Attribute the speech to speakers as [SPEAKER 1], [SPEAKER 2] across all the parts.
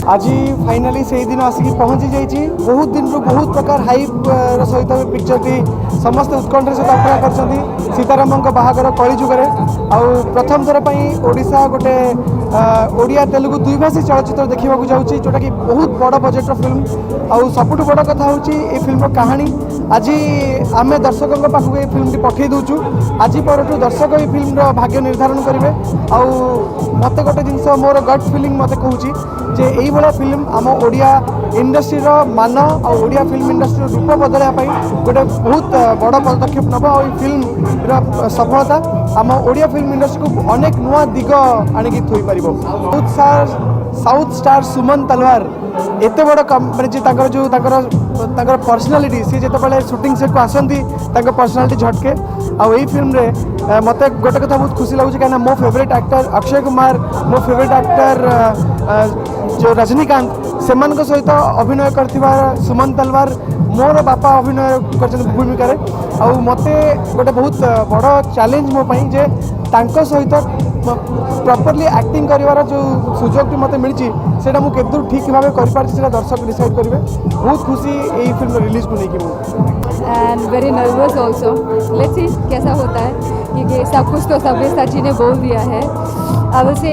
[SPEAKER 1] आज फाइनाली से दिन आसिक पहुँची जाइए। बहुत दिन रू बहुत प्रकार हाइप सहित पिक्चर टी समस्त उत्कंठ सहित अपेक्षा कर सीताराम बाहागर कलिजुगे आउ प्रथम थर पर ओडिशा गोटे ओडिया तेलुगु दुईभाषी चलचित्र देखा जाऊँगी जोटा कि बहुत बड़ बजेटर फिल्म आउ सबुठ बड़ कथा हूँ ये फिल्म कहानी। आज आम दर्शकों पाखक ये फिल्म पठे दूचु। आज पर दर्शक ये फिल्म भाग्य निर्धारण करेंगे। आउ मत गोटे जिनस मोर गट फिलिंग मत कहूँ जे यही भाया फिल्म आम ओडिया इंडस्ट्री मान और ओडिया फिल्म इंडस्ट्री रूप बदलवाई गोटे बहुत बड़ पदक्षेप नब। और फिल्म सफलता आम ओडिया फिल्म इंडस्ट्री को अनेक नुआ दिग आणिकी थोई पार। साउथ स्टार सुमन तलवार एत बड़ मानते जो पर्सनालीटी सी जो शूटिंग सेट को आसती पर्सनालीटी झटके आई फिल्म रे मत गोटे कथा बहुत खुशी लगुच कहीं मो फेवरेट एक्टर अक्षय कुमार मो फेवरेट एक्टर जो रजनीकांत से सहित अभिनय कर सुमन तलवार मोर बापा अभिनय कर भूमिका मत गोटे बहुत बड़ चैलेंज मो जे सहित प्रॉपर्ली एक्टिंग करिवार जो सुजोग मत मिली से मुझे ठीक भाव कर दर्शक डिसाइड करेंगे। बहुत खुशी यही फिल्म रिलीज को लेकिन
[SPEAKER 2] and very nervous also. Let's see कैसा होता है क्योंकि सब कुछ तो सब्यसाची ने बोल दिया है। अब से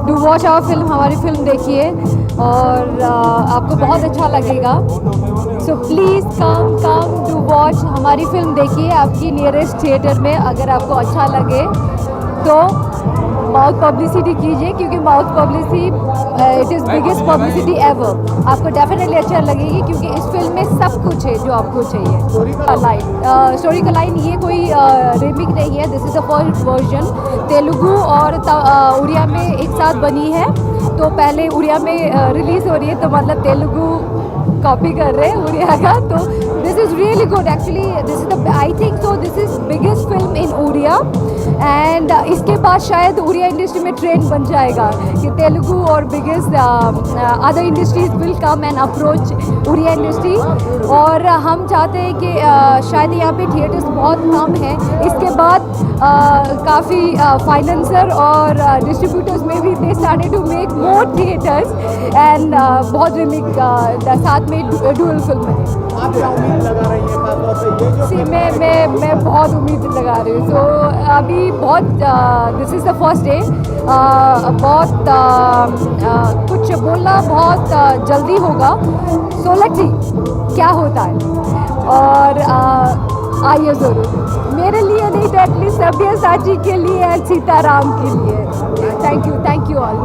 [SPEAKER 2] डू वॉच आवर फिल्म, हमारी फिल्म देखिए और आपको बहुत अच्छा लगेगा। So please come to watch हमारी फिल्म देखिए आपकी नियरेस्ट थिएटर में। अगर आपको अच्छा लगे तो माउथ पब्लिसिटी कीजिए क्योंकि mouth publicity it is biggest publicity ever. आपको डेफिनेटली अच्छा लगेगी क्योंकि इस फिल्म में सब कुछ है जो आपको चाहिए। स्टोरी का लाइन ये कोई रिमिक नहीं है। This is the first version Telugu और उड़िया में एक साथ बनी है। तो पहले उड़िया में रिलीज़ हो रही है तो मतलब तेलुगु कॉपी कर रहे हैं उड़िया का। तो this is really good actually. This is the I think so this is biggest film in Odia and इसके बाद शायद उड़िया इंडस्ट्री में ट्रेंड बन जाएगा कि तेलुगु और biggest other industries will come and approach Odia industry. और हम चाहते हैं कि शायद यहाँ पे थिएटर्स बहुत कम हैं। इसके बाद काफ़ी फाइनेंसर और डिस्ट्रीब्यूटर्स में भी they started to make more theatres and बहुत रिमिक साथ में डुअल फिल्म बने।
[SPEAKER 1] आप क्या उम्मीद लगा रही हैं खासतौर से ये जो
[SPEAKER 2] सी मैं बहुत उम्मीद लगा रही हूँ। सो अभी बहुत this is the first day. बहुत कुछ बोलना बहुत जल्दी होगा। सो लेट्स सी क्या होता है। और आइए ज़रूर मेरे लिए नहीं तो एटलीस्ट सब्यसाची के लिए एंड सीताराम के लिए। Thank you all.